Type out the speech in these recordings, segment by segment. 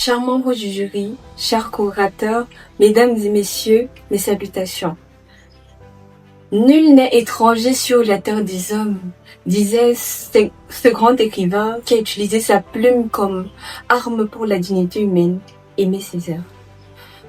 Chers membres du jury, chers co-orateurs, mesdames et messieurs, mes salutations. Nul n'est étranger sur la terre des hommes, disait ce grand écrivain qui a utilisé sa plume comme arme pour la dignité humaine, Aimé Césaire.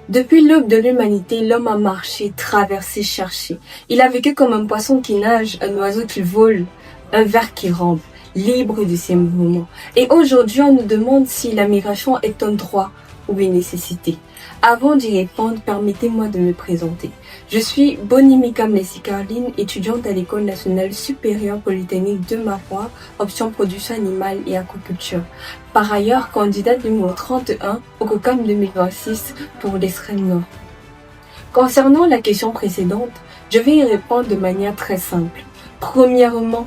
Depuis l'aube de l'humanité, l'homme a marché, traversé, cherché. Il a vécu comme un poisson qui nage, un oiseau qui vole, un ver qui rampe, libre de ses mouvements. Et aujourd'hui, on nous demande si la migration est un droit ou une nécessité. Avant d'y répondre, permettez-moi de me présenter. Je suis Bonimika Mlessi-Caroline, étudiante à l'École nationale supérieure polytechnique de Marois, option production animale et aquaculture. Par ailleurs, candidate numéro 31 au COCAM 2026 pour l'extrême nord. Concernant la question précédente, je vais y répondre de manière très simple. Premièrement,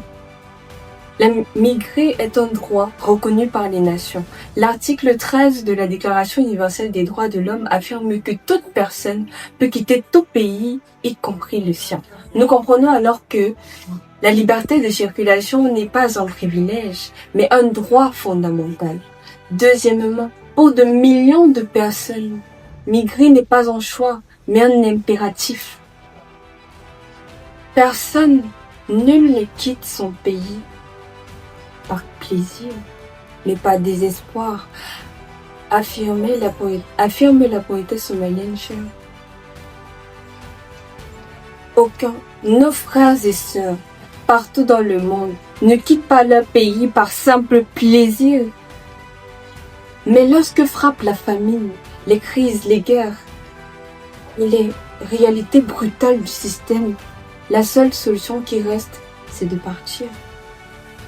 migrer est un droit reconnu par les nations. L'article 13 de la Déclaration universelle des droits de l'homme affirme que toute personne peut quitter tout pays, y compris le sien. Nous comprenons alors que la liberté de circulation n'est pas un privilège, mais un droit fondamental. Deuxièmement, pour de millions de personnes, migrer n'est pas un choix, mais un impératif. Personne, nul ne quitte son pays par plaisir, mais par désespoir, affirme la poétesse somalienne chère. Aucun, nos frères et sœurs, partout dans le monde, ne quittent pas leur pays par simple plaisir. Mais lorsque frappe la famine, les crises, les guerres et les réalités brutales du système, la seule solution qui reste, c'est de partir.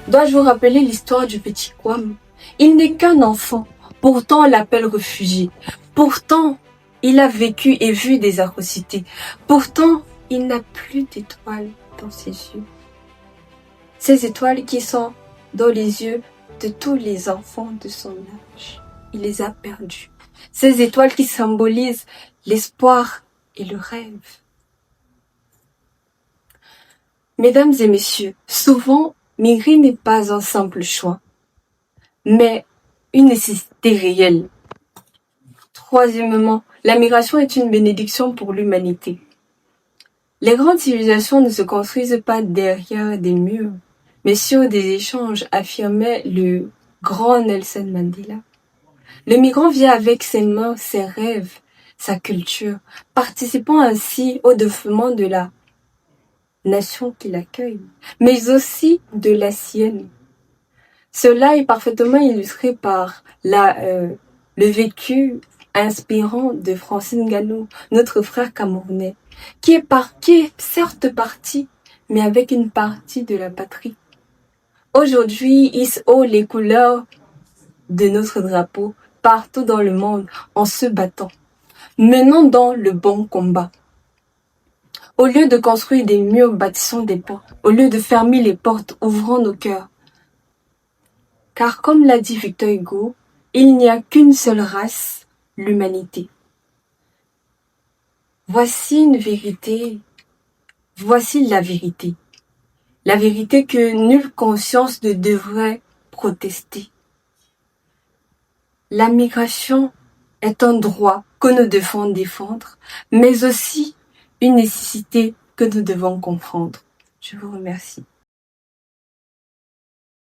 Dois-je vous rappeler l'histoire du petit Kwame? Il n'est qu'un enfant, pourtant on l'appelle réfugié. Pourtant, il a vécu et vu des atrocités. Pourtant, il n'a plus d'étoiles dans ses yeux. Ces étoiles qui sont dans les yeux de tous les enfants de son âge. Il les a perdues. Ces étoiles qui symbolisent l'espoir et le rêve. Mesdames et messieurs, souvent, migrer n'est pas un simple choix, mais une nécessité réelle. Troisièmement, la migration est une bénédiction pour l'humanité. Les grandes civilisations ne se construisent pas derrière des murs, mais sur des échanges, affirmait le grand Nelson Mandela. Le migrant vient avec ses mains, ses rêves, sa culture, participant ainsi au développement de la nation qui l'accueille, mais aussi de la sienne. Cela est parfaitement illustré par le vécu inspirant de Francine Gallo, notre frère camerounais, qui est certes parti, mais avec une partie de la patrie. Aujourd'hui, il hisse haut les couleurs de notre drapeau partout dans le monde en se battant, menant dans le bon combat. Au lieu de construire des murs, bâtissons des ponts. Au lieu de fermer les portes, ouvrons nos cœurs. Car comme l'a dit Victor Hugo, il n'y a qu'une seule race, l'humanité. Voici une vérité. Voici la vérité. La vérité que nulle conscience ne devrait protester. La migration est un droit que nous devons défendre, mais aussi une nécessité que nous devons comprendre. Je vous remercie.